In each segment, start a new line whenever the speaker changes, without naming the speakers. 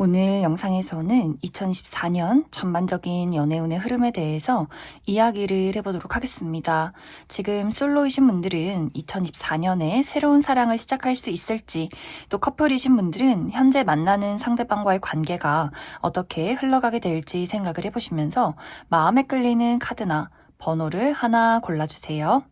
오늘 영상에서는 2024년 전반적인 연애운의 흐름에 대해서 이야기를 해보도록 하겠습니다. 지금 솔로이신 분들은 2024년에 새로운 사랑을 시작할 수 있을지, 또 커플이신 분들은 현재 만나는 상대방과의 관계가 어떻게 흘러가게 될지 생각을 해보시면서 마음에 끌리는 카드나 번호를 하나 골라주세요.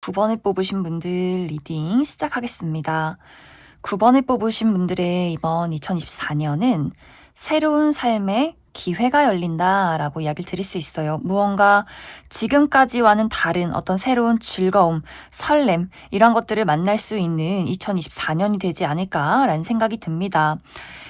구 번을 뽑으신 분들 리딩 시작하겠습니다. 9번을 뽑으신 분들의 이번 2024년은 새로운 삶의 기회가 열린다라고 이야기를 드릴 수 있어요. 무언가 지금까지와는 다른 어떤 새로운 즐거움, 설렘 이런 것들을 만날 수 있는 2024년이 되지 않을까라는 생각이 듭니다.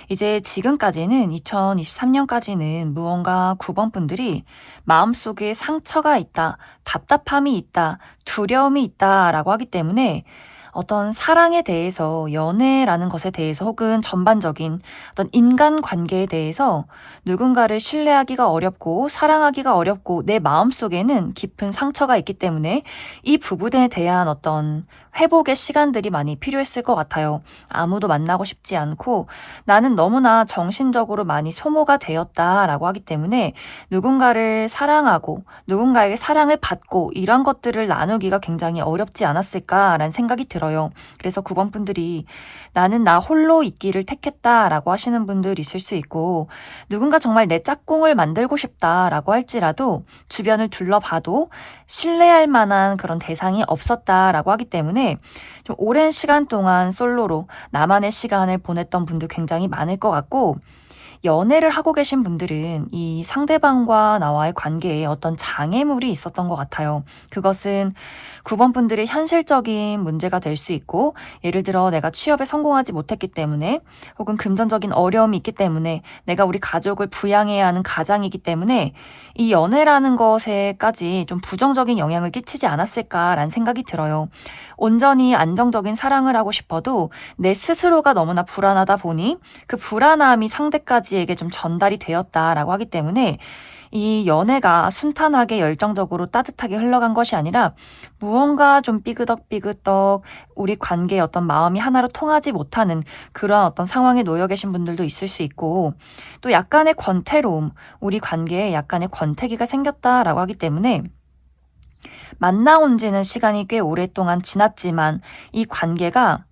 이제 지금까지는 2023년까지는 무언가 9번 분들이 마음속에 상처가 있다, 답답함이 있다, 두려움이 있다라고 하기 때문에 어떤 사랑에 대해서, 연애라는 것에 대해서 혹은 전반적인 어떤 인간 관계에 대해서 누군가를 신뢰하기가 어렵고 사랑하기가 어렵고 내 마음속에는 깊은 상처가 있기 때문에 이 부분에 대한 어떤 회복의 시간들이 많이 필요했을 것 같아요. 아무도 만나고 싶지 않고 나는 너무나 정신적으로 많이 소모가 되었다라고 하기 때문에 누군가를 사랑하고 누군가에게 사랑을 받고 이런 것들을 나누기가 굉장히 어렵지 않았을까라는 생각이 들어요. 그래서 9번 분들이 나는 나 홀로 있기를 택했다라고 하시는 분들 있을 수 있고 누군가 정말 내 짝꿍을 만들고 싶다라고 할지라도 주변을 둘러봐도 신뢰할 만한 그런 대상이 없었다라고 하기 때문에 좀 오랜 시간 동안 솔로로 나만의 시간을 보냈던 분들 굉장히 많을 것 같고 연애를 하고 계신 분들은 이 상대방과 나와의 관계에 어떤 장애물이 있었던 것 같아요. 그것은 9번 분들의 현실적인 문제가 될 수 있고, 예를 들어 내가 취업에 성공하지 못했기 때문에, 혹은 금전적인 어려움이 있기 때문에, 내가 우리 가족을 부양해야 하는 가장이기 때문에, 이 연애라는 것에까지 좀 부정적인 영향을 끼치지 않았을까라는 생각이 들어요. 온전히 안정적인 사랑을 하고 싶어도 내 스스로가 너무나 불안하다 보니 그 불안함이 상대까지에게 좀 전달이 되었다라고 하기 때문에 이 연애가 순탄하게 열정적으로 따뜻하게 흘러간 것이 아니라 무언가 좀 삐그덕삐그덕 우리 관계의 어떤 마음이 하나로 통하지 못하는 그런 어떤 상황에 놓여 계신 분들도 있을 수 있고 또 약간의 권태로움, 우리 관계에 약간의 권태기가 생겼다라고 하기 때문에 만나온 지는 시간이 꽤 오랫동안 지났지만 이 관계가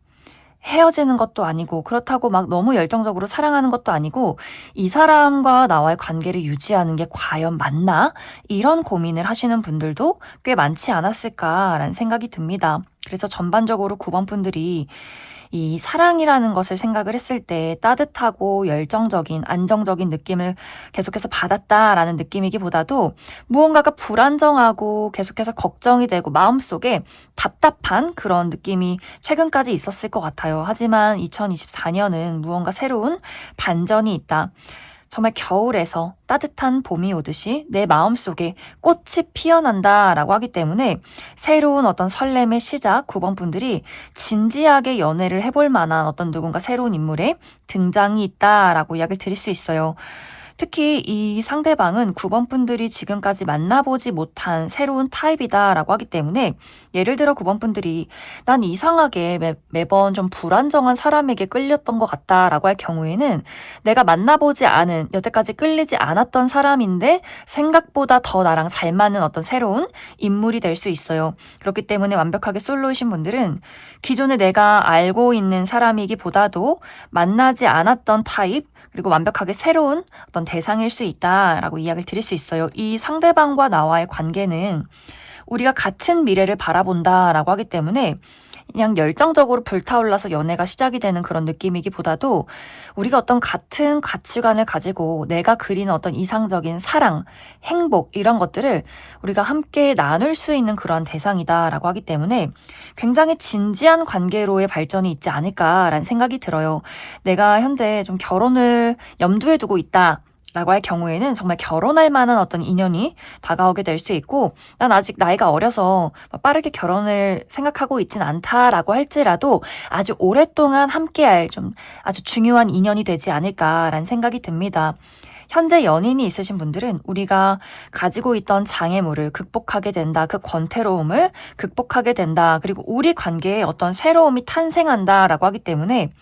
헤어지는 것도 아니고 그렇다고 막 너무 열정적으로 사랑하는 것도 아니고 이 사람과 나와의 관계를 유지하는 게 과연 맞나? 이런 고민을 하시는 분들도 꽤 많지 않았을까라는 생각이 듭니다. 그래서 전반적으로 9번 분들이 이 사랑이라는 것을 생각을 했을 때 따뜻하고 열정적인 안정적인 느낌을 계속해서 받았다라는 느낌이기보다도 무언가가 불안정하고 계속해서 걱정이 되고 마음속에 답답한 그런 느낌이 최근까지 있었을 것 같아요. 하지만 2024년은 무언가 새로운 반전이 있다. 정말 겨울에서 따뜻한 봄이 오듯이 내 마음속에 꽃이 피어난다라고 하기 때문에 새로운 어떤 설렘의 시작 9번 분들이 진지하게 연애를 해볼 만한 어떤 누군가 새로운 인물의 등장이 있다라고 이야기를 드릴 수 있어요. 특히 이 상대방은 9번 분들이 지금까지 만나보지 못한 새로운 타입이다라고 하기 때문에 예를 들어 9번 분들이 난 이상하게 매번 좀 불안정한 사람에게 끌렸던 것 같다라고 할 경우에는 내가 만나보지 않은 여태까지 끌리지 않았던 사람인데 생각보다 더 나랑 잘 맞는 어떤 새로운 인물이 될 수 있어요. 그렇기 때문에 완벽하게 솔로이신 분들은 기존에 내가 알고 있는 사람이기보다도 만나지 않았던 타입 그리고 완벽하게 새로운 어떤 대상일 수 있다라고 이야기를 드릴 수 있어요. 이 상대방과 나와의 관계는 우리가 같은 미래를 바라본다라고 하기 때문에 그냥 열정적으로 불타올라서 연애가 시작이 되는 그런 느낌이기보다도 우리가 어떤 같은 가치관을 가지고 내가 그리는 어떤 이상적인 사랑, 행복 이런 것들을 우리가 함께 나눌 수 있는 그러한 대상이다라고 하기 때문에 굉장히 진지한 관계로의 발전이 있지 않을까라는 생각이 들어요. 내가 현재 좀 결혼을 염두에 두고 있다. 라고 할 경우에는 정말 결혼할 만한 어떤 인연이 다가오게 될 수 있고 난 아직 나이가 어려서 빠르게 결혼을 생각하고 있진 않다라고 할지라도 아주 오랫동안 함께할 좀 아주 중요한 인연이 되지 않을까라는 생각이 듭니다. 현재 연인이 있으신 분들은 우리가 가지고 있던 장애물을 극복하게 된다. 그 권태로움을 극복하게 된다. 그리고 우리 관계에 어떤 새로움이 탄생한다라고 하기 때문에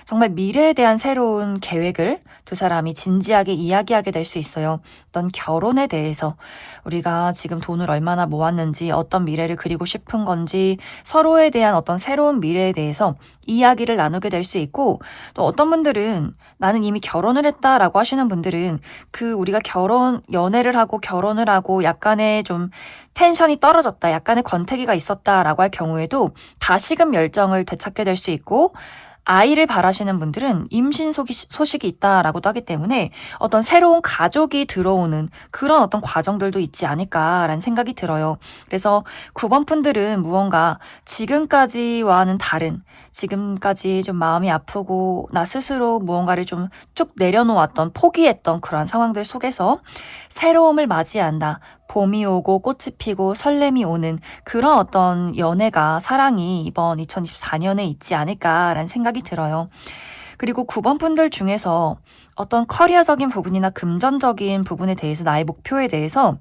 정말 미래에 대한 새로운 계획을 두 사람이 진지하게 이야기하게 될 수 있어요. 어떤 결혼에 대해서 우리가 지금 돈을 얼마나 모았는지 어떤 미래를 그리고 싶은 건지 서로에 대한 어떤 새로운 미래에 대해서 이야기를 나누게 될 수 있고 또 어떤 분들은 나는 이미 결혼을 했다라고 하시는 분들은 그 우리가 연애를 하고 결혼을 하고 약간의 좀 텐션이 떨어졌다, 약간의 권태기가 있었다라고 할 경우에도 다시금 열정을 되찾게 될 수 있고 아이를 바라시는 분들은 임신 소식이 있다라고도 하기 때문에 어떤 새로운 가족이 들어오는 그런 어떤 과정들도 있지 않을까라는 생각이 들어요. 그래서 9번 분들은 무언가 지금까지와는 다른 지금까지 좀 마음이 아프고 나 스스로 무언가를 좀 쭉 내려놓았던 포기했던 그러한 상황들 속에서 새로움을 맞이한다. 봄이 오고 꽃이 피고 설렘이 오는 그런 어떤 연애가 사랑이 이번 2024년에 있지 않을까라는 생각이 들어요. 그리고 9번 분들 중에서 어떤 커리어적인 부분이나 금전적인 부분에 대해서 나의 목표에 대해서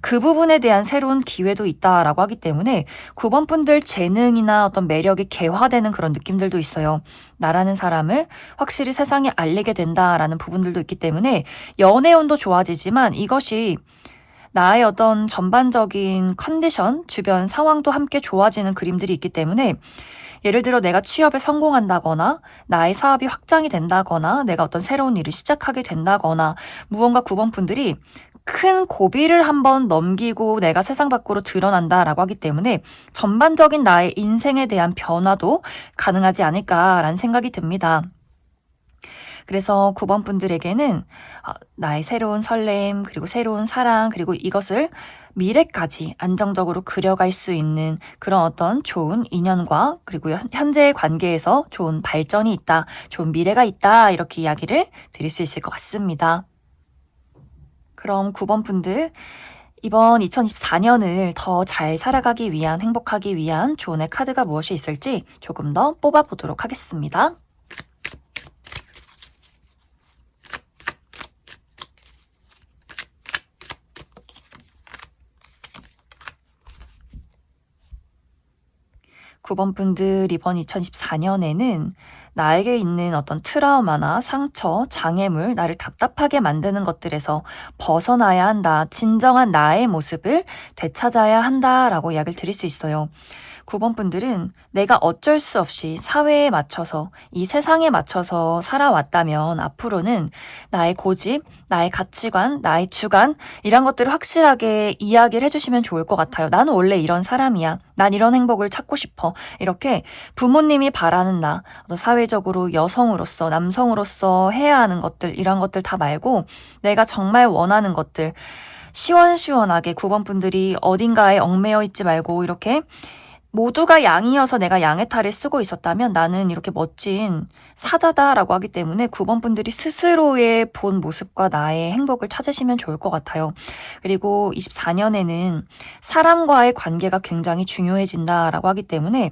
그 부분에 대한 새로운 기회도 있다라고 하기 때문에 9번 분들 재능이나 어떤 매력이 개화되는 그런 느낌들도 있어요. 나라는 사람을 확실히 세상에 알리게 된다라는 부분들도 있기 때문에 연애운도 좋아지지만 이것이 나의 어떤 전반적인 컨디션, 주변 상황도 함께 좋아지는 그림들이 있기 때문에 예를 들어 내가 취업에 성공한다거나 나의 사업이 확장이 된다거나 내가 어떤 새로운 일을 시작하게 된다거나 무언가 9번 분들이 큰 고비를 한번 넘기고 내가 세상 밖으로 드러난다라고 하기 때문에 전반적인 나의 인생에 대한 변화도 가능하지 않을까라는 생각이 듭니다. 그래서 9번 분들에게는 나의 새로운 설렘, 그리고 새로운 사랑, 그리고 이것을 미래까지 안정적으로 그려갈 수 있는 그런 어떤 좋은 인연과 그리고 현재의 관계에서 좋은 발전이 있다, 좋은 미래가 있다 이렇게 이야기를 드릴 수 있을 것 같습니다. 그럼 9번 분들 이번 2024년을 더 잘 살아가기 위한 행복하기 위한 조언의 카드가 무엇이 있을지 조금 더 뽑아보도록 하겠습니다. 9번 분들 이번 2024년에는 나에게 있는 어떤 트라우마나 상처, 장애물, 나를 답답하게 만드는 것들에서 벗어나야 한다. 진정한 나의 모습을 되찾아야 한다라고 이야기를 드릴 수 있어요. 9번 분들은 내가 어쩔 수 없이 사회에 맞춰서 이 세상에 맞춰서 살아왔다면 앞으로는 나의 고집, 나의 가치관, 나의 주관 이런 것들을 확실하게 이야기를 해주시면 좋을 것 같아요. 나는 원래 이런 사람이야. 난 이런 행복을 찾고 싶어. 이렇게 부모님이 바라는 나, 사회적으로 여성으로서 남성으로서 해야 하는 것들 이런 것들 다 말고 내가 정말 원하는 것들 시원시원하게 9번 분들이 어딘가에 얽매여 있지 말고 이렇게 모두가 양이어서 내가 양의 탈을 쓰고 있었다면 나는 이렇게 멋진 사자다라고 하기 때문에 9번 분들이 스스로의 본 모습과 나의 행복을 찾으시면 좋을 것 같아요. 그리고 24년에는 사람과의 관계가 굉장히 중요해진다라고 하기 때문에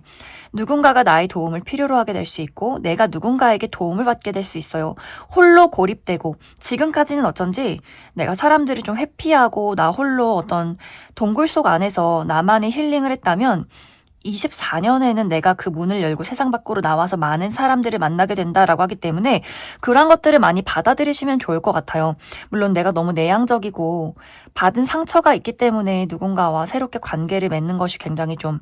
누군가가 나의 도움을 필요로 하게 될 수 있고 내가 누군가에게 도움을 받게 될 수 있어요. 홀로 고립되고 지금까지는 어쩐지 내가 사람들을 좀 회피하고 나 홀로 어떤 동굴 속 안에서 나만의 힐링을 했다면 24년에는 내가 그 문을 열고 세상 밖으로 나와서 많은 사람들을 만나게 된다라고 하기 때문에 그런 것들을 많이 받아들이시면 좋을 것 같아요. 물론 내가 너무 내향적이고 받은 상처가 있기 때문에 누군가와 새롭게 관계를 맺는 것이 굉장히 좀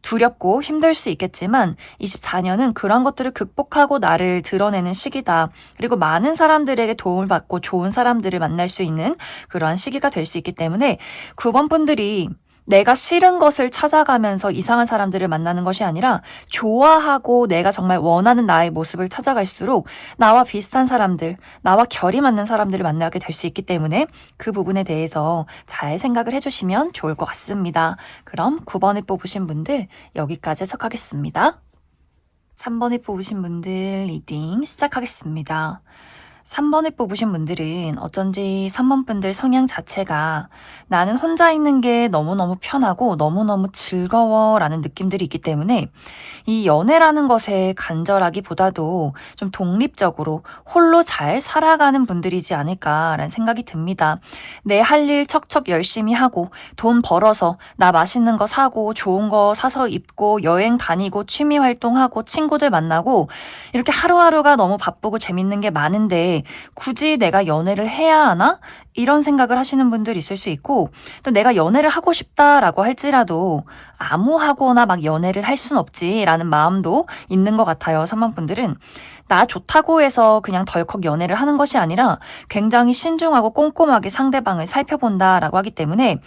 두렵고 힘들 수 있겠지만 24년은 그런 것들을 극복하고 나를 드러내는 시기다. 그리고 많은 사람들에게 도움을 받고 좋은 사람들을 만날 수 있는 그러한 시기가 될 수 있기 때문에 9번 분들이 내가 싫은 것을 찾아가면서 이상한 사람들을 만나는 것이 아니라 좋아하고 내가 정말 원하는 나의 모습을 찾아갈수록 나와 비슷한 사람들, 나와 결이 맞는 사람들을 만나게 될 수 있기 때문에 그 부분에 대해서 잘 생각을 해주시면 좋을 것 같습니다. 그럼 9번을 뽑으신 분들 여기까지 해석하겠습니다. 3번을 뽑으신 분들 리딩 시작하겠습니다. 3번을 뽑으신 분들은 어쩐지 3번 분들 성향 자체가 나는 혼자 있는 게 너무너무 편하고 너무너무 즐거워 라는 느낌들이 있기 때문에 이 연애라는 것에 간절하기보다도 좀 독립적으로 홀로 잘 살아가는 분들이지 않을까라는 생각이 듭니다. 내 할 일 척척 열심히 하고 돈 벌어서 나 맛있는 거 사고 좋은 거 사서 입고 여행 다니고 취미 활동하고 친구들 만나고 이렇게 하루하루가 너무 바쁘고 재밌는 게 많은데 굳이 내가 연애를 해야 하나? 이런 생각을 하시는 분들 있을 수 있고 또 내가 연애를 하고 싶다라고 할지라도 아무 하거나 막 연애를 할 순 없지라는 마음도 있는 것 같아요. 3번 분들은 나 좋다고 해서 그냥 덜컥 연애를 하는 것이 아니라 굉장히 신중하고 꼼꼼하게 상대방을 살펴본다라고 하기 때문에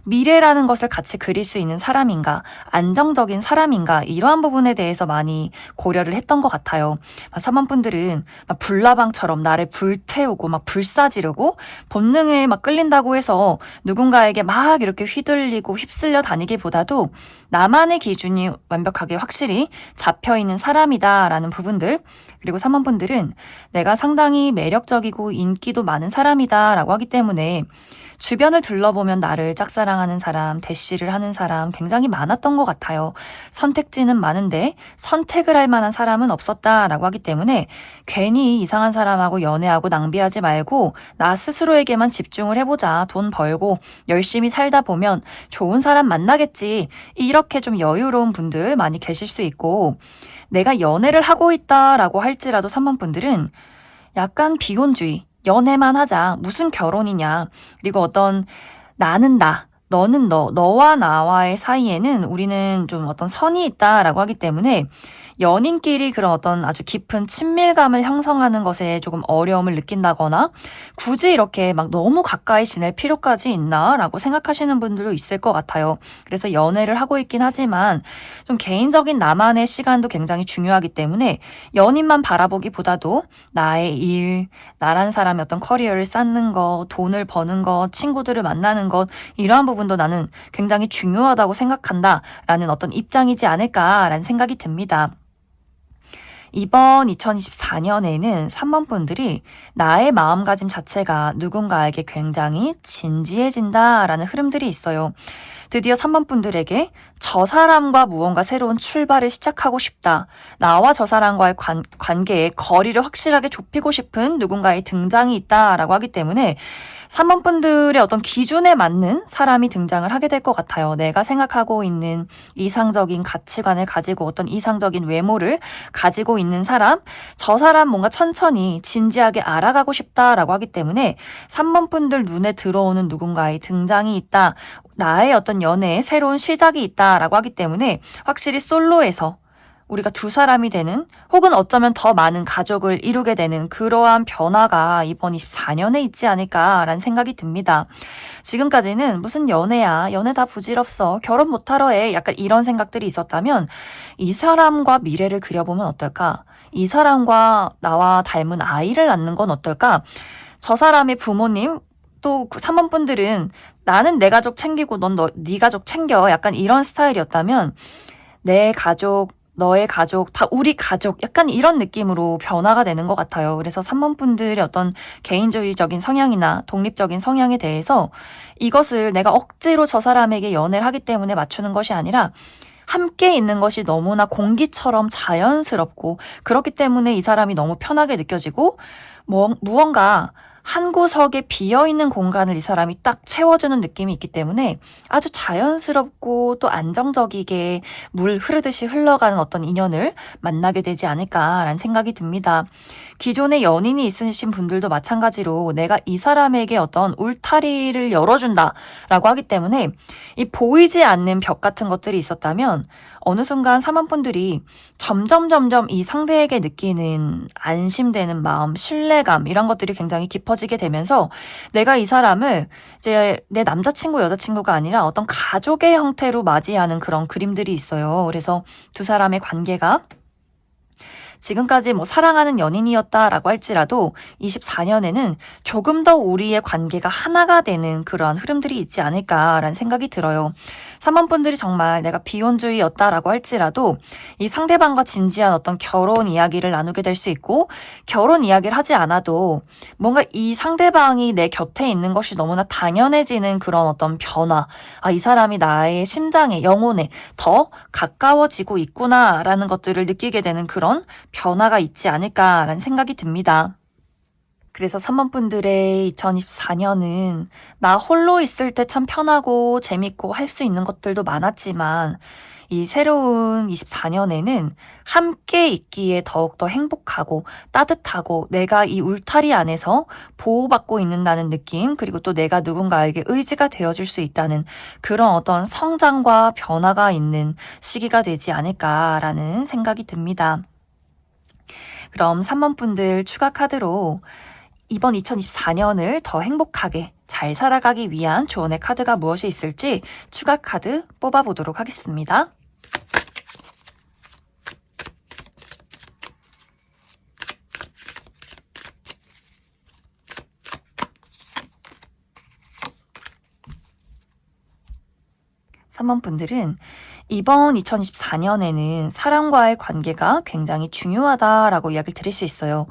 미래라는 것을 같이 그릴 수 있는 사람인가, 안정적인 사람인가 이러한 부분에 대해서 많이 고려를 했던 것 같아요. 3번 분들은 막 불나방처럼 나를 불태우고 막 불사지르고 본능에 막 끌린다고 해서 누군가에게 막 이렇게 휘둘리고 휩쓸려 다니기보다도 나만의 기준이 완벽하게 확실히 잡혀있는 사람이다라는 부분들 그리고 3번 분들은 내가 상당히 매력적이고 인기도 많은 사람이다라고 하기 때문에 주변을 둘러보면 나를 짝사랑하는 사람, 대시를 하는 사람 굉장히 많았던 것 같아요. 선택지는 많은데 선택을 할 만한 사람은 없었다라고 하기 때문에 괜히 이상한 사람하고 연애하고 낭비하지 말고 나 스스로에게만 집중을 해보자. 돈 벌고 열심히 살다 보면 좋은 사람 만나겠지. 이렇게 좀 여유로운 분들 많이 계실 수 있고 내가 연애를 하고 있다라고 할지라도 3번 분들은 약간 비혼주의, 연애만 하자, 무슨 결혼이냐, 그리고 어떤 나는 나, 너는 너, 너와 나와의 사이에는 우리는 좀 어떤 선이 있다라고 하기 때문에 연인끼리 그런 어떤 아주 깊은 친밀감을 형성하는 것에 조금 어려움을 느낀다거나 굳이 이렇게 막 너무 가까이 지낼 필요까지 있나라고 생각하시는 분들도 있을 것 같아요. 그래서 연애를 하고 있긴 하지만 좀 개인적인 나만의 시간도 굉장히 중요하기 때문에 연인만 바라보기보다도 나의 일, 나란 사람의 어떤 커리어를 쌓는 거, 돈을 버는 거, 친구들을 만나는 것 이러한 부분도 나는 굉장히 중요하다고 생각한다라는 어떤 입장이지 않을까라는 생각이 듭니다. 이번 2024년에는 3번 분들이 나의 마음가짐 자체가 누군가에게 굉장히 진지해진다라는 흐름들이 있어요. 드디어 3번 분들에게 저 사람과 무언가 새로운 출발을 시작하고 싶다. 나와 저 사람과의 관계에 거리를 확실하게 좁히고 싶은 누군가의 등장이 있다라고 하기 때문에 3번 분들의 어떤 기준에 맞는 사람이 등장을 하게 될 것 같아요. 내가 생각하고 있는 이상적인 가치관을 가지고 어떤 이상적인 외모를 가지고 있는 사람, 저 사람 뭔가 천천히 진지하게 알아가고 싶다라고 하기 때문에 3번 분들 눈에 들어오는 누군가의 등장이 있다. 나의 어떤 연애에 새로운 시작이 있다라고 하기 때문에 확실히 솔로에서 우리가 두 사람이 되는 혹은 어쩌면 더 많은 가족을 이루게 되는 그러한 변화가 이번 24년에 있지 않을까라는 생각이 듭니다. 지금까지는 무슨 연애야, 연애 다 부질없어, 결혼 못하러 해, 약간 이런 생각들이 있었다면 이 사람과 미래를 그려보면 어떨까? 이 사람과 나와 닮은 아이를 낳는 건 어떨까? 저 사람의 부모님 또 3번 분들은 나는 내 가족 챙기고 넌 네 가족 챙겨 약간 이런 스타일이었다면 내 가족, 너의 가족, 다 우리 가족, 약간 이런 느낌으로 변화가 되는 것 같아요. 그래서 3번 분들의 어떤 개인주의적인 성향이나 독립적인 성향에 대해서 이것을 내가 억지로 저 사람에게 연애를 하기 때문에 맞추는 것이 아니라 함께 있는 것이 너무나 공기처럼 자연스럽고 그렇기 때문에 이 사람이 너무 편하게 느껴지고 무언가 한 구석에 비어있는 공간을 이 사람이 딱 채워주는 느낌이 있기 때문에 아주 자연스럽고 또 안정적이게 물 흐르듯이 흘러가는 어떤 인연을 만나게 되지 않을까라는 생각이 듭니다. 기존에 연인이 있으신 분들도 마찬가지로 내가 이 사람에게 어떤 울타리를 열어준다라고 하기 때문에 이 보이지 않는 벽 같은 것들이 있었다면 어느 순간 사만분들이 점점 이 상대에게 느끼는 안심되는 마음, 신뢰감 이런 것들이 굉장히 깊어지게 되면서 내가 이 사람을 이제 내 남자친구, 여자친구가 아니라 어떤 가족의 형태로 맞이하는 그런 그림들이 있어요. 그래서 두 사람의 관계가 지금까지 사랑하는 연인이었다라고 할지라도 24년에는 조금 더 우리의 관계가 하나가 되는 그러한 흐름들이 있지 않을까라는 생각이 들어요. 3번 분들이 정말 내가 비혼주의였다라고 할지라도 이 상대방과 진지한 어떤 결혼 이야기를 나누게 될 수 있고 결혼 이야기를 하지 않아도 뭔가 이 상대방이 내 곁에 있는 것이 너무나 당연해지는 그런 어떤 변화, 이 사람이 나의 심장에, 영혼에 더 가까워지고 있구나라는 것들을 느끼게 되는 그런 변화가 있지 않을까라는 생각이 듭니다. 그래서 3번 분들의 2024년은 나 홀로 있을 때 참 편하고 재밌고 할 수 있는 것들도 많았지만 이 새로운 24년에는 함께 있기에 더욱더 행복하고 따뜻하고 내가 이 울타리 안에서 보호받고 있는다는 느낌, 그리고 또 내가 누군가에게 의지가 되어줄 수 있다는 그런 어떤 성장과 변화가 있는 시기가 되지 않을까라는 생각이 듭니다. 그럼 3번 분들 추가 카드로 이번 2024년을 더 행복하게 잘 살아가기 위한 조언의 카드가 무엇이 있을지 추가 카드 뽑아보도록 하겠습니다. (3번) 분들은 이번 2024년에는 사람과의 관계가 굉장히 중요하다라고 이야기를 드릴 수 있어요.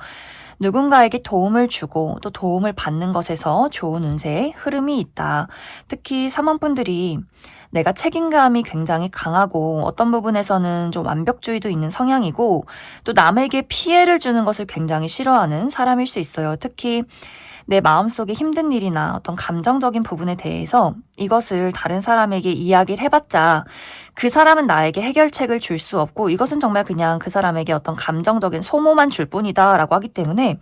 누군가에게 도움을 주고 또 도움을 받는 것에서 좋은 운세의 흐름이 있다. 특히 3번 분들이 내가 책임감이 굉장히 강하고 어떤 부분에서는 좀 완벽주의도 있는 성향이고 또 남에게 피해를 주는 것을 굉장히 싫어하는 사람일 수 있어요. 특히 내 마음속에 힘든 일이나 어떤 감정적인 부분에 대해서 이것을 다른 사람에게 이야기를 해봤자 그 사람은 나에게 해결책을 줄 수 없고 이것은 정말 그냥 그 사람에게 어떤 감정적인 소모만 줄 뿐이다 라고 하기 때문에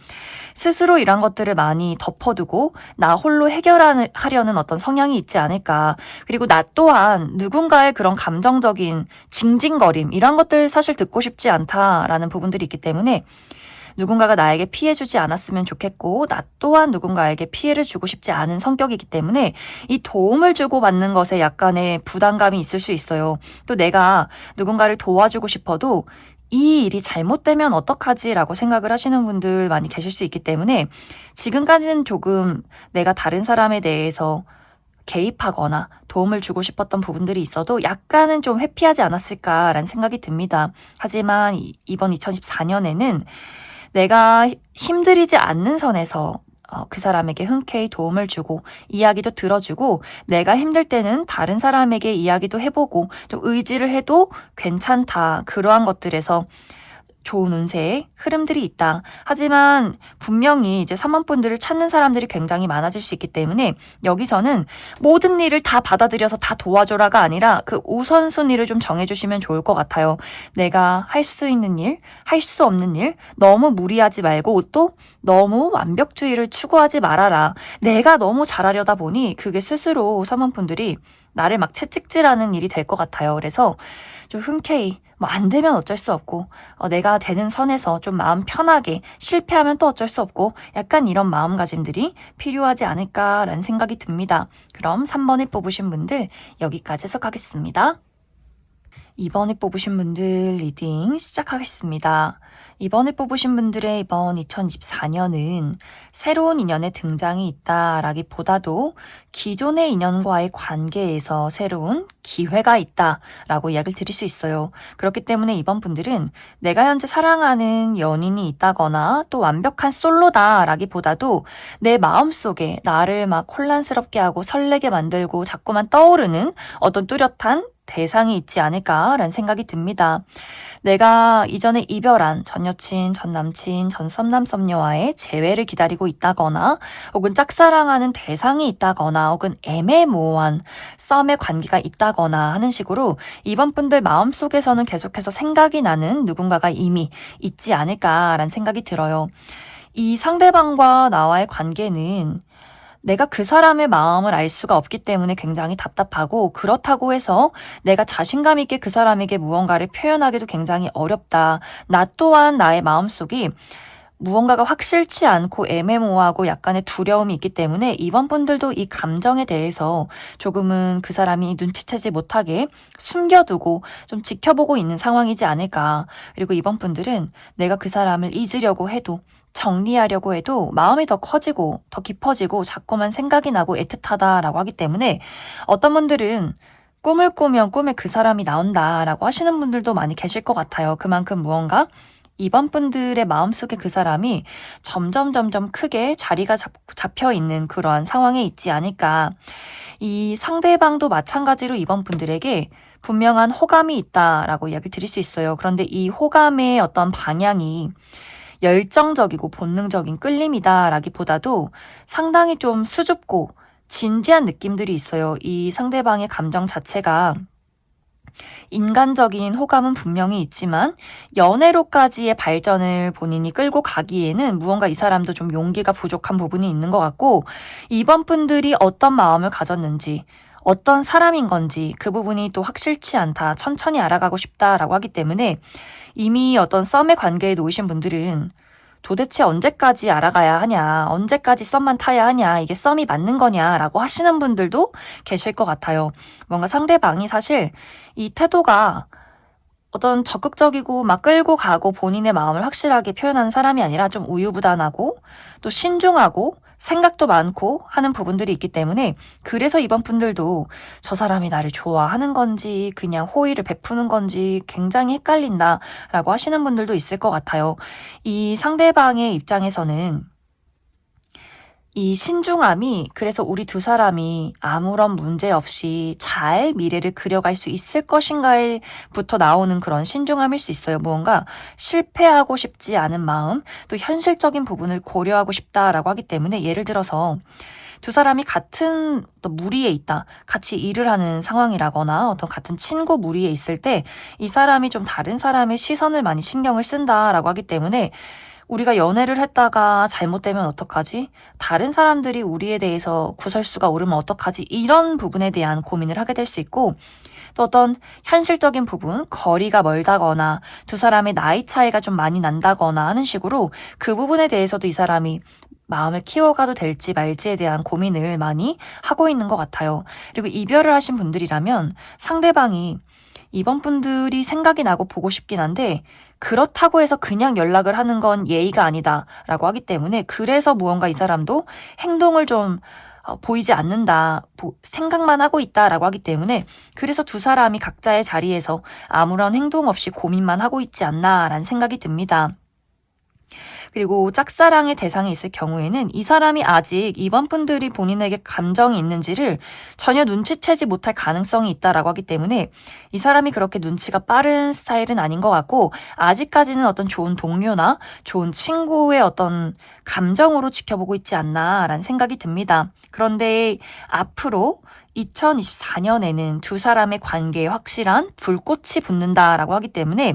스스로 이런 것들을 많이 덮어두고 나 홀로 해결하려는 어떤 성향이 있지 않을까. 그리고 나 또한 누군가의 그런 감정적인 징징거림 이런 것들 사실 듣고 싶지 않다라는 부분들이 있기 때문에 누군가가 나에게 피해주지 않았으면 좋겠고 나 또한 누군가에게 피해를 주고 싶지 않은 성격이기 때문에 이 도움을 주고받는 것에 약간의 부담감이 있을 수 있어요. 또 내가 누군가를 도와주고 싶어도 이 일이 잘못되면 어떡하지? 라고 생각을 하시는 분들 많이 계실 수 있기 때문에 지금까지는 조금 내가 다른 사람에 대해서 개입하거나 도움을 주고 싶었던 부분들이 있어도 약간은 좀 회피하지 않았을까라는 생각이 듭니다. 하지만 이번 2024년에는 내가 힘들이지 않는 선에서 그 사람에게 흔쾌히 도움을 주고 이야기도 들어주고 내가 힘들 때는 다른 사람에게 이야기도 해보고 좀 의지를 해도 괜찮다. 그러한 것들에서 좋은 운세의 흐름들이 있다. 하지만 분명히 이제 3번 분들을 찾는 사람들이 굉장히 많아질 수 있기 때문에 여기서는 모든 일을 다 받아들여서 다 도와줘라가 아니라 그 우선순위를 좀 정해주시면 좋을 것 같아요. 내가 할 수 있는 일, 할 수 없는 일 너무 무리하지 말고 또 너무 완벽주의를 추구하지 말아라. 내가 너무 잘하려다 보니 그게 스스로 3번 분들이 나를 막 채찍질하는 일이 될 것 같아요. 그래서 좀 흔쾌히 안 되면 어쩔 수 없고 내가 되는 선에서 좀 마음 편하게 실패하면 또 어쩔 수 없고 약간 이런 마음가짐들이 필요하지 않을까라는 생각이 듭니다. 그럼 3번을 뽑으신 분들 여기까지 해석하겠습니다. 이번에 뽑으신 분들 리딩 시작하겠습니다. 이번에 뽑으신 분들의 이번 2024년은 새로운 인연의 등장이 있다라기보다도 기존의 인연과의 관계에서 새로운 기회가 있다라고 이야기를 드릴 수 있어요. 그렇기 때문에 이번 분들은 내가 현재 사랑하는 연인이 있다거나 또 완벽한 솔로다라기보다도 내 마음속에 나를 막 혼란스럽게 하고 설레게 만들고 자꾸만 떠오르는 어떤 뚜렷한 대상이 있지 않을까라는 생각이 듭니다. 내가 이전에 이별한 전 여친, 전 남친, 전 썸남 썸녀와의 재회를 기다리고 있다거나 혹은 짝사랑하는 대상이 있다거나 혹은 애매모호한 썸의 관계가 있다거나 하는 식으로 이번 분들 마음속에서는 계속해서 생각이 나는 누군가가 이미 있지 않을까라는 생각이 들어요. 이 상대방과 나와의 관계는 내가 그 사람의 마음을 알 수가 없기 때문에 굉장히 답답하고 그렇다고 해서 내가 자신감 있게 그 사람에게 무언가를 표현하기도 굉장히 어렵다. 나 또한 나의 마음속이 무언가가 확실치 않고 애매모호하고 약간의 두려움이 있기 때문에 이번 분들도 이 감정에 대해서 조금은 그 사람이 눈치채지 못하게 숨겨두고 좀 지켜보고 있는 상황이지 않을까. 그리고 이번 분들은 내가 그 사람을 잊으려고 해도 정리하려고 해도 마음이 더 커지고 더 깊어지고 자꾸만 생각이 나고 애틋하다라고 하기 때문에 어떤 분들은 꿈을 꾸면 꿈에 그 사람이 나온다라고 하시는 분들도 많이 계실 것 같아요. 그만큼 무언가 이번 분들의 마음속에 그 사람이 점점 크게 자리가 잡혀 있는 그러한 상황에 있지 않을까. 이 상대방도 마찬가지로 이번 분들에게 분명한 호감이 있다라고 이야기 드릴 수 있어요. 그런데 이 호감의 어떤 방향이 열정적이고 본능적인 끌림이다라기보다도 상당히 좀 수줍고 진지한 느낌들이 있어요. 이 상대방의 감정 자체가 인간적인 호감은 분명히 있지만 연애로까지의 발전을 본인이 끌고 가기에는 무언가 이 사람도 좀 용기가 부족한 부분이 있는 것 같고 이번 분들이 어떤 마음을 가졌는지 어떤 사람인 건지 그 부분이 또 확실치 않다. 천천히 알아가고 싶다라고 하기 때문에 이미 어떤 썸의 관계에 놓이신 분들은 도대체 언제까지 알아가야 하냐, 언제까지 썸만 타야 하냐, 이게 썸이 맞는 거냐라고 하시는 분들도 계실 것 같아요. 뭔가 상대방이 사실 이 태도가 어떤 적극적이고 막 끌고 가고 본인의 마음을 확실하게 표현하는 사람이 아니라 좀 우유부단하고 또 신중하고 생각도 많고 하는 부분들이 있기 때문에 그래서 이번 분들도 저 사람이 나를 좋아하는 건지 그냥 호의를 베푸는 건지 굉장히 헷갈린다라고 하시는 분들도 있을 것 같아요. 이 상대방의 입장에서는 이 신중함이 그래서 우리 두 사람이 아무런 문제 없이 잘 미래를 그려갈 수 있을 것인가에부터 나오는 그런 신중함일 수 있어요. 무언가 실패하고 싶지 않은 마음, 또 현실적인 부분을 고려하고 싶다라고 하기 때문에 예를 들어서 두 사람이 같은 어떤 무리에 있다. 같이 일을 하는 상황이라거나 어떤 같은 친구 무리에 있을 때 이 사람이 좀 다른 사람의 시선을 많이 신경을 쓴다라고 하기 때문에 우리가 연애를 했다가 잘못되면 어떡하지? 다른 사람들이 우리에 대해서 구설수가 오르면 어떡하지? 이런 부분에 대한 고민을 하게 될 수 있고 또 어떤 현실적인 부분, 거리가 멀다거나 두 사람의 나이 차이가 좀 많이 난다거나 하는 식으로 그 부분에 대해서도 이 사람이 마음을 키워가도 될지 말지에 대한 고민을 많이 하고 있는 것 같아요. 그리고 이별을 하신 분들이라면 상대방이 이번 분들이 생각이 나고 보고 싶긴 한데 그렇다고 해서 그냥 연락을 하는 건 예의가 아니다라고 하기 때문에 그래서 무언가 이 사람도 행동을 좀 보이지 않는다, 생각만 하고 있다라고 하기 때문에 그래서 두 사람이 각자의 자리에서 아무런 행동 없이 고민만 하고 있지 않나라는 생각이 듭니다. 그리고 짝사랑의 대상이 있을 경우에는 이 사람이 아직 이번 분들이 본인에게 감정이 있는지를 전혀 눈치채지 못할 가능성이 있다라고 하기 때문에 이 사람이 그렇게 눈치가 빠른 스타일은 아닌 것 같고 아직까지는 어떤 좋은 동료나 좋은 친구의 어떤 감정으로 지켜보고 있지 않나라는 생각이 듭니다. 그런데 앞으로 2024년에는 두 사람의 관계에 확실한 불꽃이 붙는다라고 하기 때문에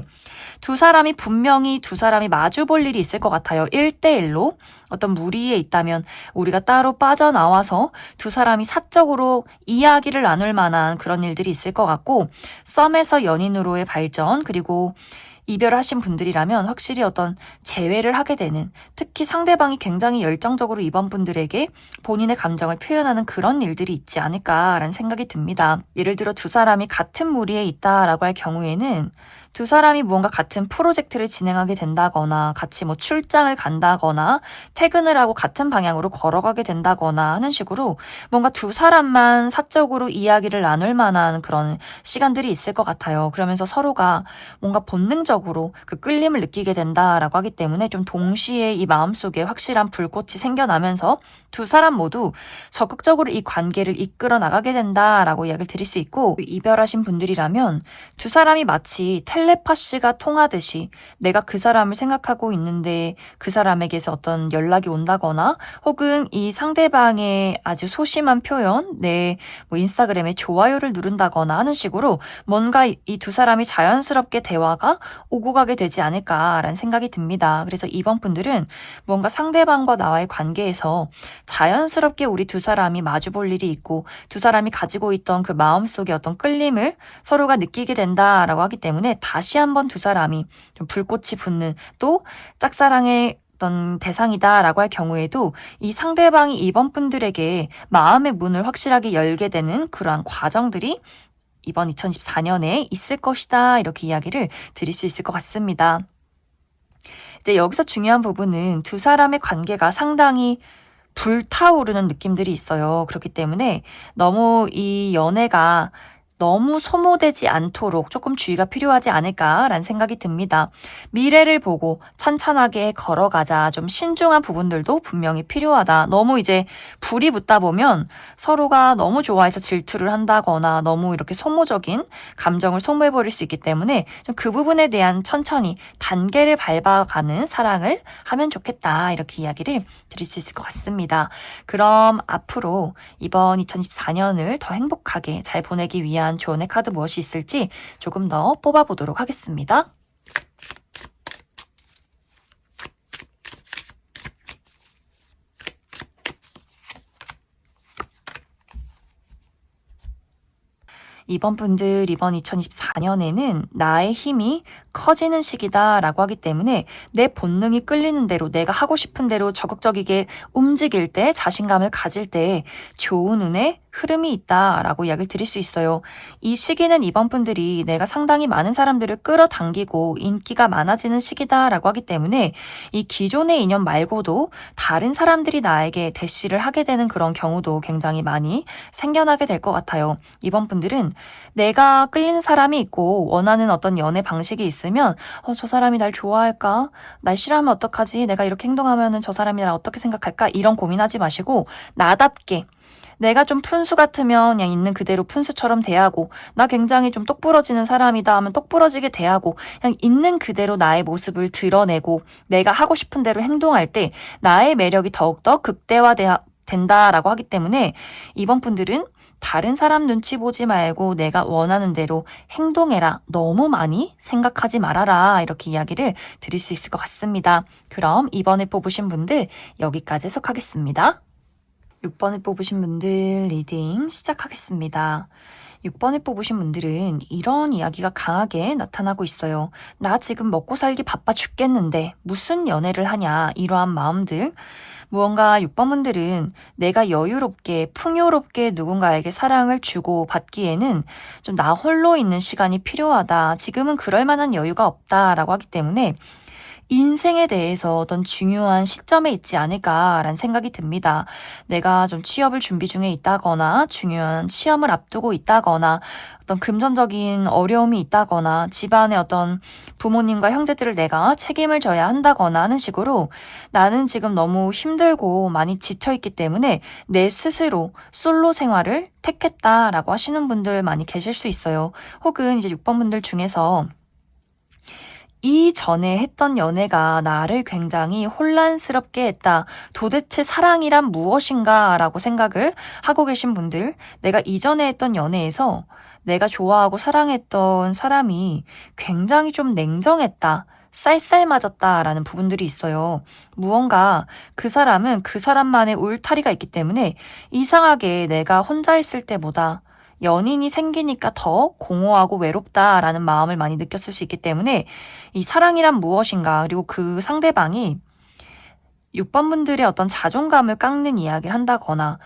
두 사람이 분명히 두 사람이 마주 볼 일이 있을 것 같아요. 1대1로 어떤 무리에 있다면 우리가 따로 빠져나와서 두 사람이 사적으로 이야기를 나눌 만한 그런 일들이 있을 것 같고 썸에서 연인으로의 발전 그리고 이별하신 분들이라면 확실히 어떤 재회를 하게 되는, 특히 상대방이 굉장히 열정적으로 이번 분들에게 본인의 감정을 표현하는 그런 일들이 있지 않을까라는 생각이 듭니다. 예를 들어 두 사람이 같은 무리에 있다라고 할 경우에는 두 사람이 무언가 같은 프로젝트를 진행하게 된다거나 같이 뭐 출장을 간다거나 퇴근을 하고 같은 방향으로 걸어가게 된다거나 하는 식으로 뭔가 두 사람만 사적으로 이야기를 나눌 만한 그런 시간들이 있을 것 같아요. 그러면서 서로가 뭔가 본능적으로 그 끌림을 느끼게 된다라고 하기 때문에 좀 동시에 이 마음속에 확실한 불꽃이 생겨나면서 두 사람 모두 적극적으로 이 관계를 이끌어 나가게 된다라고 이야기를 드릴 수 있고, 이별하신 분들이라면 두 사람이 마치 텔레파시가 통하듯이 내가 그 사람을 생각하고 있는데 그 사람에게서 어떤 연락이 온다거나 혹은 이 상대방의 아주 소심한 표현, 내 뭐 인스타그램에 좋아요를 누른다거나 하는 식으로 뭔가 이 두 사람이 자연스럽게 대화가 오고 가게 되지 않을까라는 생각이 듭니다. 그래서 이번 분들은 뭔가 상대방과 나와의 관계에서 자연스럽게 우리 두 사람이 마주볼 일이 있고 두 사람이 가지고 있던 그 마음속의 어떤 끌림을 서로가 느끼게 된다라고 하기 때문에 다시 한번 두 사람이 좀 불꽃이 붙는, 또 짝사랑의 어떤 대상이다라고 할 경우에도 이 상대방이 이번 분들에게 마음의 문을 확실하게 열게 되는 그러한 과정들이 이번 2024년에 있을 것이다, 이렇게 이야기를 드릴 수 있을 것 같습니다. 이제 여기서 중요한 부분은 두 사람의 관계가 상당히 불타오르는 느낌들이 있어요. 그렇기 때문에 너무 이 연애가 너무 소모되지 않도록 조금 주의가 필요하지 않을까라는 생각이 듭니다. 미래를 보고 찬찬하게 걸어가자, 좀 신중한 부분들도 분명히 필요하다. 너무 이제 불이 붙다 보면 서로가 너무 좋아해서 질투를 한다거나 너무 이렇게 소모적인 감정을 소모해버릴 수 있기 때문에 좀 그 부분에 대한 천천히 단계를 밟아가는 사랑을 하면 좋겠다, 이렇게 이야기를 드릴 수 있을 것 같습니다. 그럼 앞으로 이번 2024년을 더 행복하게 잘 보내기 위한 조언의 카드 무엇이 있을지 조금 더 뽑아보도록 하겠습니다. 이번 분들 이번 2024년에는 나의 힘이 커지는 시기다라고 하기 때문에 내 본능이 끌리는 대로, 내가 하고 싶은 대로 적극적이게 움직일 때, 자신감을 가질 때 좋은 운의 흐름이 있다라고 이야기를 드릴 수 있어요. 이 시기는 이번 분들이 내가 상당히 많은 사람들을 끌어당기고 인기가 많아지는 시기다라고 하기 때문에 이 기존의 인연 말고도 다른 사람들이 나에게 대시를 하게 되는 그런 경우도 굉장히 많이 생겨나게 될 것 같아요. 이번 분들은 내가 끌리는 사람이 있고 원하는 어떤 연애 방식이 있으면 저 사람이 날 좋아할까? 날 싫어하면 어떡하지? 내가 이렇게 행동하면 저 사람이 날 어떻게 생각할까? 이런 고민하지 마시고 나답게, 내가 좀 푼수 같으면 그냥 있는 그대로 푼수처럼 대하고, 나 굉장히 좀 똑부러지는 사람이다 하면 똑부러지게 대하고, 그냥 있는 그대로 나의 모습을 드러내고 내가 하고 싶은 대로 행동할 때 나의 매력이 더욱더 극대화된다라고 하기 때문에 이번 분들은 다른 사람 눈치 보지 말고 내가 원하는 대로 행동해라, 너무 많이 생각하지 말아라, 이렇게 이야기를 드릴 수 있을 것 같습니다. 그럼 이번에 뽑으신 분들 여기까지 해석하겠습니다. 6번을 뽑으신 분들 리딩 시작하겠습니다. 6번을 뽑으신 분들은 이런 이야기가 강하게 나타나고 있어요. 나 지금 먹고 살기 바빠 죽겠는데 무슨 연애를 하냐, 이러한 마음들. 무언가 6번 분들은 내가 여유롭게 풍요롭게 누군가에게 사랑을 주고 받기에는 좀 나 홀로 있는 시간이 필요하다, 지금은 그럴 만한 여유가 없다라고 하기 때문에 인생에 대해서 어떤 중요한 시점에 있지 않을까라는 생각이 듭니다. 내가 좀 취업을 준비 중에 있다거나 중요한 시험을 앞두고 있다거나 어떤 금전적인 어려움이 있다거나 집안의 어떤 부모님과 형제들을 내가 책임을 져야 한다거나 하는 식으로 나는 지금 너무 힘들고 많이 지쳐있기 때문에 내 스스로 솔로 생활을 택했다라고 하시는 분들 많이 계실 수 있어요. 혹은 이제 6번 분들 중에서 이전에 했던 연애가 나를 굉장히 혼란스럽게 했다, 도대체 사랑이란 무엇인가 라고 생각을 하고 계신 분들, 내가 이전에 했던 연애에서 내가 좋아하고 사랑했던 사람이 굉장히 좀 냉정했다, 쌀쌀맞았다라는 부분들이 있어요. 무언가 그 사람은 그 사람만의 울타리가 있기 때문에 이상하게 내가 혼자 있을 때보다 연인이 생기니까 더 공허하고 외롭다라는 마음을 많이 느꼈을 수 있기 때문에 이 사랑이란 무엇인가, 그리고 그 상대방이 6번 분들의 어떤 자존감을 깎는 이야기를 한다거나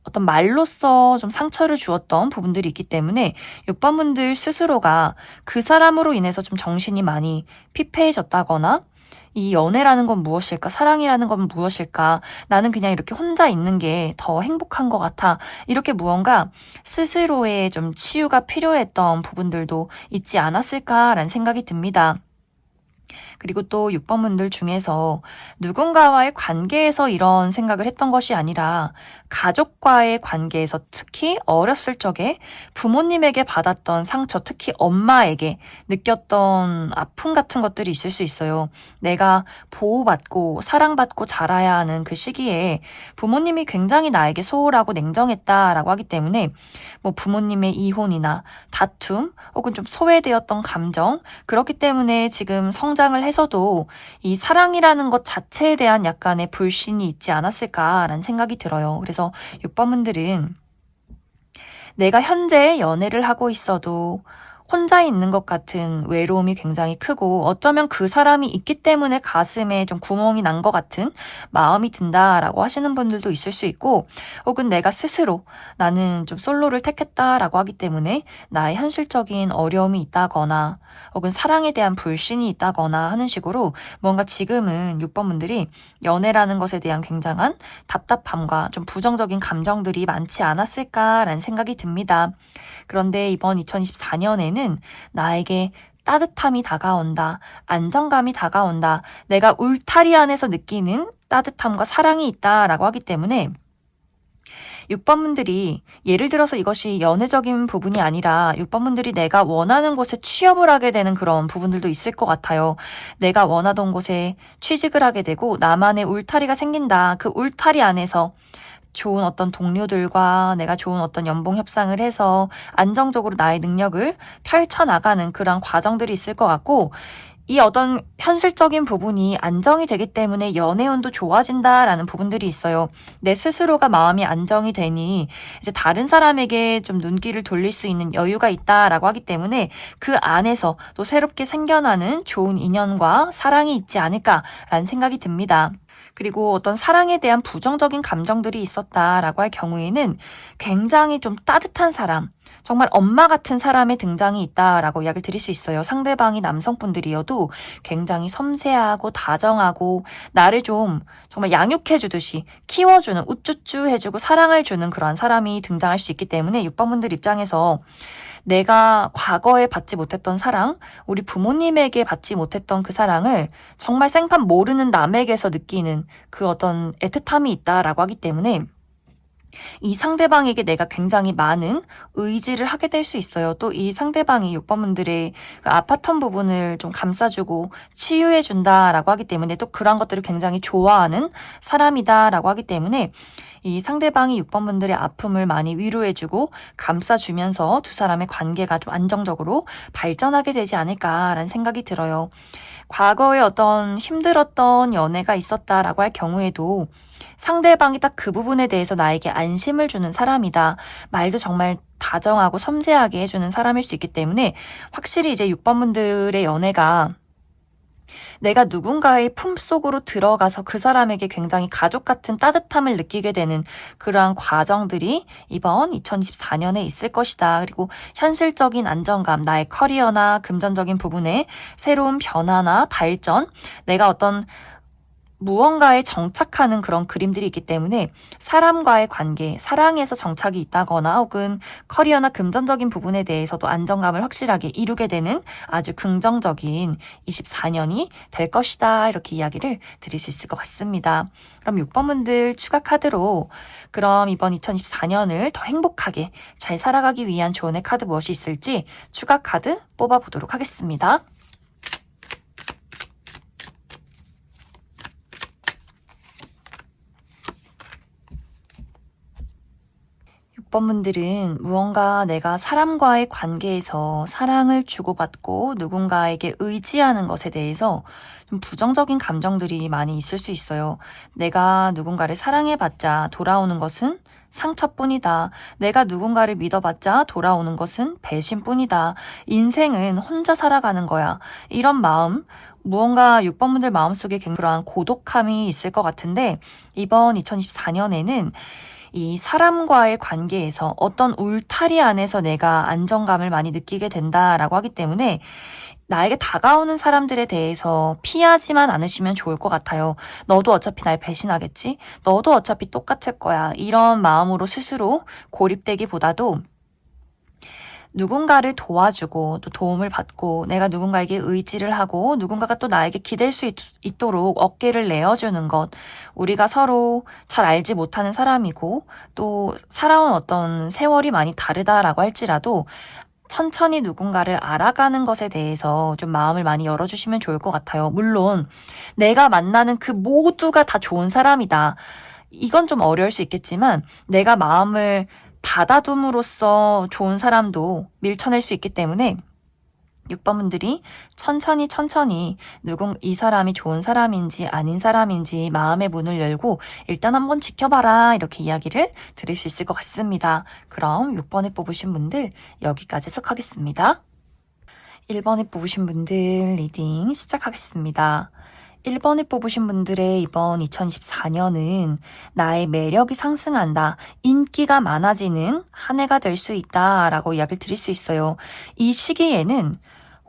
어떤 말로써 좀 상처를 주었던 부분들이 있기 때문에 6번 분들 스스로가 그 사람으로 인해서 좀 정신이 많이 피폐해졌다거나, 이 연애라는 건 무엇일까? 사랑이라는 건 무엇일까? 나는 그냥 이렇게 혼자 있는 게 더 행복한 것 같아. 이렇게 무언가 스스로의 좀 치유가 필요했던 부분들도 있지 않았을까라는 생각이 듭니다. 그리고 또 6번 분들 중에서 누군가와의 관계에서 이런 생각을 했던 것이 아니라 가족과의 관계에서, 특히 어렸을 적에 부모님에게 받았던 상처, 특히 엄마에게 느꼈던 아픔 같은 것들이 있을 수 있어요. 내가 보호받고 사랑받고 자라야 하는 그 시기에 부모님이 굉장히 나에게 소홀하고 냉정했다라고 하기 때문에 뭐 부모님의 이혼이나 다툼 혹은 좀 소외되었던 감정, 그렇기 때문에 지금 성장을 해서도 이 사랑이라는 것 자체에 대한 약간의 불신이 있지 않았을까라는 생각이 들어요. 그래서 6번 분들은 내가 현재 연애를 하고 있어도 혼자 있는 것 같은 외로움이 굉장히 크고, 어쩌면 그 사람이 있기 때문에 가슴에 좀 구멍이 난 것 같은 마음이 든다라고 하시는 분들도 있을 수 있고, 혹은 내가 스스로 나는 좀 솔로를 택했다라고 하기 때문에 나의 현실적인 어려움이 있다거나 혹은 사랑에 대한 불신이 있다거나 하는 식으로 뭔가 지금은 6번 분들이 연애라는 것에 대한 굉장한 답답함과 좀 부정적인 감정들이 많지 않았을까라는 생각이 듭니다. 그런데 이번 2024년에는 나에게 따뜻함이 다가온다, 안정감이 다가온다, 내가 울타리 안에서 느끼는 따뜻함과 사랑이 있다라고 하기 때문에 6번 분들이, 예를 들어서 이것이 연애적인 부분이 아니라 6번 분들이 내가 원하는 곳에 취업을 하게 되는 그런 부분들도 있을 것 같아요. 내가 원하던 곳에 취직을 하게 되고 나만의 울타리가 생긴다. 그 울타리 안에서 좋은 어떤 동료들과 내가 좋은 어떤 연봉 협상을 해서 안정적으로 나의 능력을 펼쳐나가는 그런 과정들이 있을 것 같고, 이 어떤 현실적인 부분이 안정이 되기 때문에 연애운도 좋아진다라는 부분들이 있어요. 내 스스로가 마음이 안정이 되니 이제 다른 사람에게 좀 눈길을 돌릴 수 있는 여유가 있다라고 하기 때문에 그 안에서 또 새롭게 생겨나는 좋은 인연과 사랑이 있지 않을까라는 생각이 듭니다. 그리고 어떤 사랑에 대한 부정적인 감정들이 있었다라고 할 경우에는 굉장히 좀 따뜻한 사람, 정말 엄마 같은 사람의 등장이 있다라고 이야기를 드릴 수 있어요. 상대방이 남성분들이어도 굉장히 섬세하고 다정하고 나를 좀 정말 양육해주듯이 키워주는, 우쭈쭈 해주고 사랑을 주는 그러한 사람이 등장할 수 있기 때문에 6번 분들 입장에서 내가 과거에 받지 못했던 사랑, 우리 부모님에게 받지 못했던 그 사랑을 정말 생판 모르는 남에게서 느끼는 그 어떤 애틋함이 있다라고 하기 때문에 이 상대방에게 내가 굉장히 많은 의지를 하게 될 수 있어요. 또 이 상대방이 6번 분들의 그 아팠던 부분을 좀 감싸주고 치유해준다라고 하기 때문에 또 그런 것들을 굉장히 좋아하는 사람이다라고 하기 때문에 이 상대방이 6번 분들의 아픔을 많이 위로해주고 감싸주면서 두 사람의 관계가 좀 안정적으로 발전하게 되지 않을까라는 생각이 들어요. 과거에 어떤 힘들었던 연애가 있었다라고 할 경우에도 상대방이 딱 그 부분에 대해서 나에게 안심을 주는 사람이다. 말도 정말 다정하고 섬세하게 해주는 사람일 수 있기 때문에 확실히 이제 6번 분들의 연애가 내가 누군가의 품속으로 들어가서 그 사람에게 굉장히 가족 같은 따뜻함을 느끼게 되는 그러한 과정들이 이번 2024년에 있을 것이다. 그리고 현실적인 안정감, 나의 커리어나 금전적인 부분에 새로운 변화나 발전, 내가 어떤 무언가에 정착하는 그런 그림들이 있기 때문에 사람과의 관계, 사랑에서 정착이 있다거나 혹은 커리어나 금전적인 부분에 대해서도 안정감을 확실하게 이루게 되는 아주 긍정적인 24년이 될 것이다. 이렇게 이야기를 드릴 수 있을 것 같습니다. 그럼 6번 분들 추가 카드로 그럼 이번 2024년을 더 행복하게 잘 살아가기 위한 조언의 카드 무엇이 있을지 추가 카드 뽑아보도록 하겠습니다. 6번 분들은 무언가 내가 사람과의 관계에서 사랑을 주고받고 누군가에게 의지하는 것에 대해서 좀 부정적인 감정들이 많이 있을 수 있어요. 내가 누군가를 사랑해봤자 돌아오는 것은 상처뿐이다. 내가 누군가를 믿어봤자 돌아오는 것은 배신뿐이다. 인생은 혼자 살아가는 거야. 이런 마음, 무언가 6번 분들 마음속에 굉장한 고독함이 있을 것 같은데 이번 2024년에는 이 사람과의 관계에서 어떤 울타리 안에서 내가 안정감을 많이 느끼게 된다라고 하기 때문에 나에게 다가오는 사람들에 대해서 피하지만 않으시면 좋을 것 같아요. 너도 어차피 날 배신하겠지? 너도 어차피 똑같을 거야. 이런 마음으로 스스로 고립되기보다도 누군가를 도와주고 또 도움을 받고 내가 누군가에게 의지를 하고 누군가가 또 나에게 기댈 수 있도록 어깨를 내어주는 것. 우리가 서로 잘 알지 못하는 사람이고 또 살아온 어떤 세월이 많이 다르다라고 할지라도 천천히 누군가를 알아가는 것에 대해서 좀 마음을 많이 열어주시면 좋을 것 같아요. 물론 내가 만나는 그 모두가 다 좋은 사람이다. 이건 좀 어려울 수 있겠지만 내가 마음을 닫아둠으로써 좋은 사람도 밀쳐낼 수 있기 때문에 6번 분들이 천천히 이 사람이 좋은 사람인지 아닌 사람인지 마음의 문을 열고 일단 한번 지켜봐라 이렇게 이야기를 들을 수 있을 것 같습니다. 그럼 6번에 뽑으신 분들 여기까지 해석하겠습니다. 1번에 뽑으신 분들 리딩 시작하겠습니다. 1번에 뽑으신 분들의 이번 2024년은 나의 매력이 상승한다, 인기가 많아지는 한 해가 될 수 있다라고 이야기를 드릴 수 있어요. 이 시기에는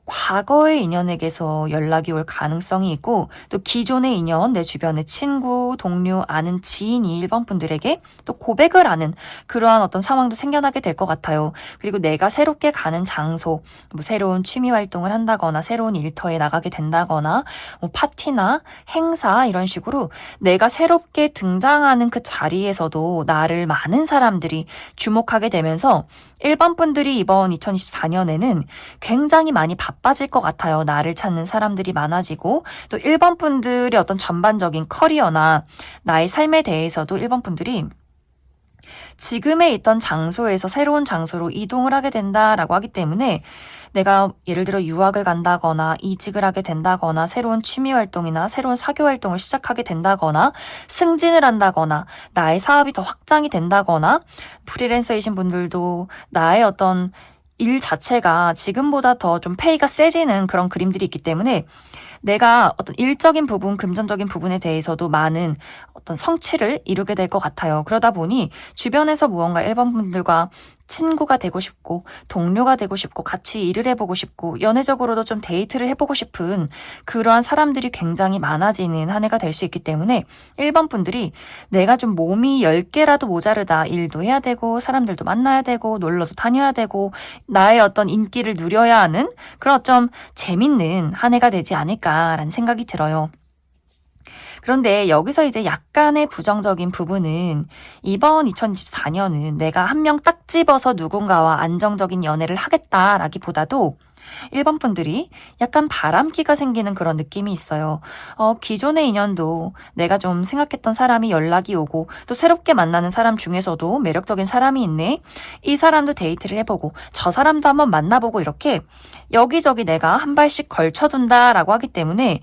과거의 인연에게서 연락이 올 가능성이 있고 또 기존의 인연, 내 주변의 친구, 동료, 아는 지인이 1번 분들에게 또 고백을 하는 그러한 어떤 상황도 생겨나게 될 것 같아요. 그리고 내가 새롭게 가는 장소, 뭐 새로운 취미 활동을 한다거나 새로운 일터에 나가게 된다거나 뭐 파티나 행사 이런 식으로 내가 새롭게 등장하는 그 자리에서도 나를 많은 사람들이 주목하게 되면서 1번 분들이 이번 2024년에는 굉장히 많이 바빠질 것 같아요. 나를 찾는 사람들이 많아지고 또 1번 분들의 어떤 전반적인 커리어나 나의 삶에 대해서도 1번 분들이 지금에 있던 장소에서 새로운 장소로 이동을 하게 된다라고 하기 때문에 내가 예를 들어 유학을 간다거나 이직을 하게 된다거나 새로운 취미 활동이나 새로운 사교 활동을 시작하게 된다거나 승진을 한다거나 나의 사업이 더 확장이 된다거나 프리랜서이신 분들도 나의 어떤 일 자체가 지금보다 더 좀 페이가 세지는 그런 그림들이 있기 때문에 내가 어떤 일적인 부분, 금전적인 부분에 대해서도 많은 어떤 성취를 이루게 될 것 같아요. 그러다 보니 주변에서 무언가 1번 분들과 친구가 되고 싶고 동료가 되고 싶고 같이 일을 해보고 싶고 연애적으로도 좀 데이트를 해보고 싶은 그러한 사람들이 굉장히 많아지는 한 해가 될 수 있기 때문에 1번 분들이 내가 좀 몸이 10개라도 모자르다. 일도 해야 되고 사람들도 만나야 되고 놀러도 다녀야 되고 나의 어떤 인기를 누려야 하는 그런 좀 재밌는 한 해가 되지 않을까라는 생각이 들어요. 그런데 여기서 이제 약간의 부정적인 부분은 이번 2024년은 내가 한 명 딱 집어서 누군가와 안정적인 연애를 하겠다라기보다도 1번 분들이 약간 바람기가 생기는 그런 느낌이 있어요. 기존의 인연도 내가 좀 생각했던 사람이 연락이 오고 또 새롭게 만나는 사람 중에서도 매력적인 사람이 있네. 이 사람도 데이트를 해보고 저 사람도 한번 만나보고 이렇게 여기저기 내가 한 발씩 걸쳐둔다라고 하기 때문에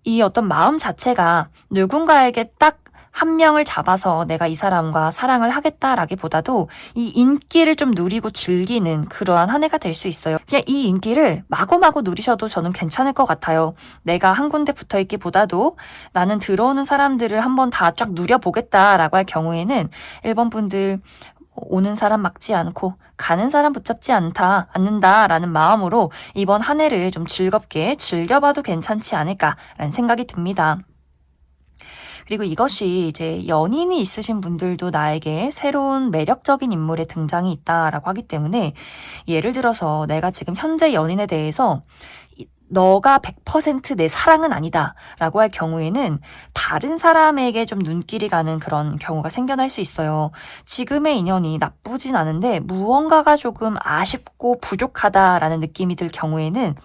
이 어떤 마음 자체가 누군가에게 딱 한 명을 잡아서 내가 이 사람과 사랑을 하겠다라기보다도 이 인기를 좀 누리고 즐기는 그러한 한 해가 될 수 있어요. 그냥 이 인기를 마구마구 누리셔도 저는 괜찮을 것 같아요. 내가 한 군데 붙어있기보다도 나는 들어오는 사람들을 한번 다 쫙 누려보겠다라고 할 경우에는 1번 분들 오는 사람 막지 않고 가는 사람 붙잡지 않는다라는 마음으로 이번 한 해를 좀 즐겁게 즐겨봐도 괜찮지 않을까라는 생각이 듭니다. 그리고 이것이 이제 연인이 있으신 분들도 나에게 새로운 매력적인 인물의 등장이 있다라고 하기 때문에 예를 들어서 내가 지금 현재 연인에 대해서 너가 100% 내 사랑은 아니다 라고 할 경우에는 다른 사람에게 좀 눈길이 가는 그런 경우가 생겨날 수 있어요. 지금의 인연이 나쁘진 않은데 무언가가 조금 아쉽고 부족하다라는 느낌이 들 경우에는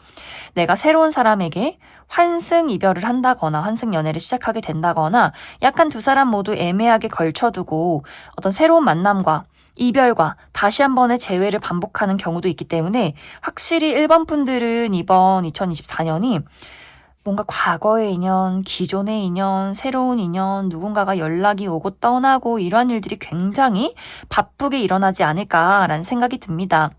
내가 새로운 사람에게 환승 이별을 한다거나 환승 연애를 시작하게 된다거나 약간 두 사람 모두 애매하게 걸쳐두고 어떤 새로운 만남과 이별과 다시 한 번의 재회를 반복하는 경우도 있기 때문에 확실히 1번 분들은 이번 2024년이 뭔가 과거의 인연, 기존의 인연, 새로운 인연, 누군가가 연락이 오고 떠나고 이러한 일들이 굉장히 바쁘게 일어나지 않을까라는 생각이 듭니다.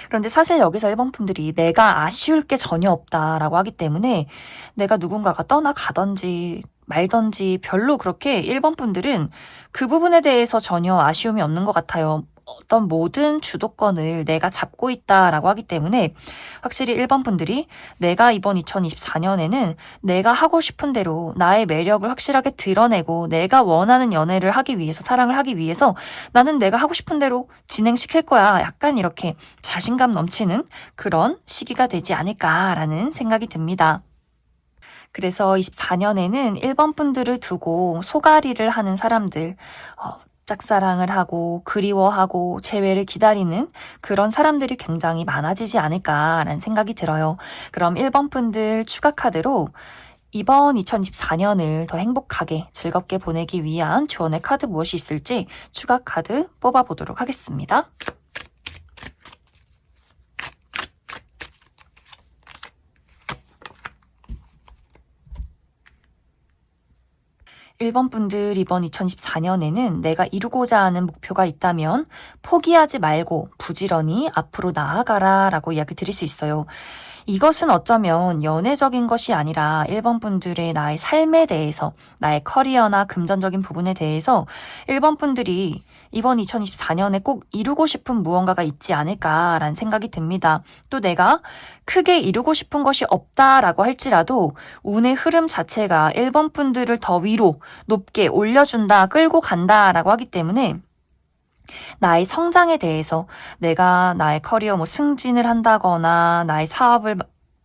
그런데 사실 여기서 1번 분들이 내가 아쉬울 게 전혀 없다라고 하기 때문에 내가 누군가가 떠나가든지 말든지 별로 그렇게 1번 분들은 그 부분에 대해서 전혀 아쉬움이 없는 것 같아요. 어떤 모든 주도권을 내가 잡고 있다라고 하기 때문에 확실히 1번 분들이 내가 이번 2024년에는 내가 하고 싶은 대로 나의 매력을 확실하게 드러내고 내가 원하는 연애를 하기 위해서, 사랑을 하기 위해서 나는 내가 하고 싶은 대로 진행시킬 거야. 약간 이렇게 자신감 넘치는 그런 시기가 되지 않을까라는 생각이 듭니다. 그래서 24년에는 1번 분들을 두고 소가리를 하는 사람들, 짝사랑을 하고 그리워하고 재회를 기다리는 그런 사람들이 굉장히 많아지지 않을까라는 생각이 들어요. 그럼 1번 분들 추가 카드로 이번 2024년을 더 행복하게 즐겁게 보내기 위한 조언의 카드 무엇이 있을지 추가 카드 뽑아보도록 하겠습니다. 1번 분들 이번 2024년에는 내가 이루고자 하는 목표가 있다면 포기하지 말고 부지런히 앞으로 나아가라 라고 이야기 드릴 수 있어요. 이것은 어쩌면 연애적인 것이 아니라 1번 분들의 나의 삶에 대해서, 나의 커리어나 금전적인 부분에 대해서 1번 분들이 이번 2024년에 꼭 이루고 싶은 무언가가 있지 않을까라는 생각이 듭니다. 또 내가 크게 이루고 싶은 것이 없다라고 할지라도 운의 흐름 자체가 1번 분들을 더 위로 높게 올려준다, 끌고 간다라고 하기 때문에 나의 성장에 대해서 내가 나의 커리어 승진을 한다거나 나의 사업을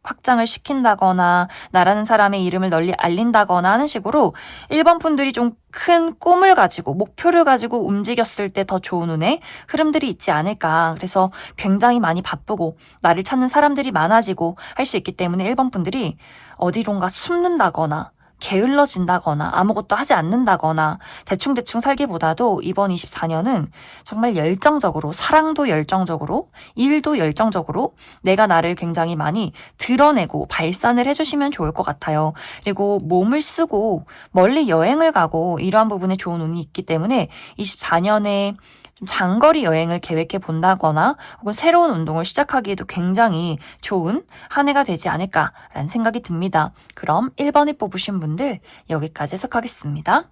확장을 시킨다거나 나라는 사람의 이름을 널리 알린다거나 하는 식으로 1번 분들이 좀 큰 꿈을 가지고 목표를 가지고 움직였을 때 더 좋은 운의 흐름들이 있지 않을까. 그래서 굉장히 많이 바쁘고 나를 찾는 사람들이 많아지고 할 수 있기 때문에 1번 분들이 어디론가 숨는다거나 게을러진다거나 아무것도 하지 않는다거나 대충대충 살기보다도 이번 24년은 정말 열정적으로, 사랑도 열정적으로, 일도 열정적으로 내가 나를 굉장히 많이 드러내고 발산을 해주시면 좋을 것 같아요. 그리고 몸을 쓰고 멀리 여행을 가고 이러한 부분에 좋은 운이 있기 때문에 24년에 좀 장거리 여행을 계획해 본다거나 혹은 새로운 운동을 시작하기에도 굉장히 좋은 한 해가 되지 않을까라는 생각이 듭니다. 그럼 1번을 뽑으신 분들 여기까지 해석하겠습니다.